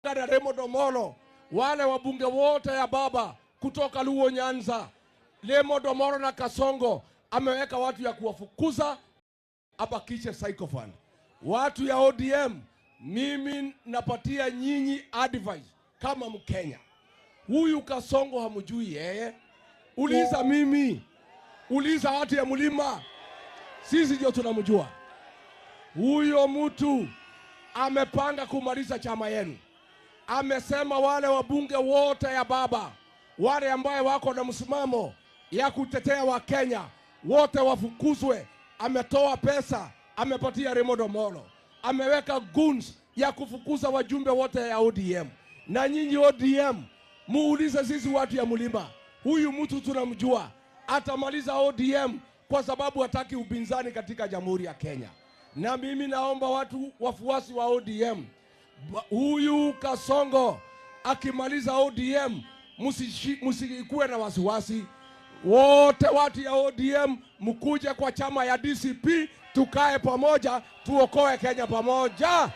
Maraga na Raymond Omolo, wale wabunge wote ya baba kutoka Luo Nyanza, Raymond Omolo na Kasongo ameweka watu ya kuwafukuza abakishe Psycho Fund. Watu ya ODM, mimi napatia nyinyi advice kama Mkenya. Huyu Kasongo hamjui yeye. Uliza mimi. Uliza watu ya Mlima. Sisi ndio tunamjua. Huyo mtu amepanga kumaliza chama yenu. Amesema wale wabunge wote ya baba, wale ambaye wako na msimamo ya kutetea wa Kenya, wote wafukuzwe. Ametoa pesa, amepatia Raymond Omolo. Ameweka guns ya kufukuza wajumbe wote ya ODM. Na nyinyi ODM, muulize sisi watu ya Mlima. Huyu mtu tunamjua. Atamaliza ODM kwa sababu hataki upinzani katika Jamhuri ya Kenya. Na mimi naomba watu wafuasi wa ODM, huyu Kasongo akimaliza ODM, msikuwe na wasiwasi. Wote watu ya ODM mkuje kwa chama ya DCP, tukae pamoja, tuokoe Kenya pamoja.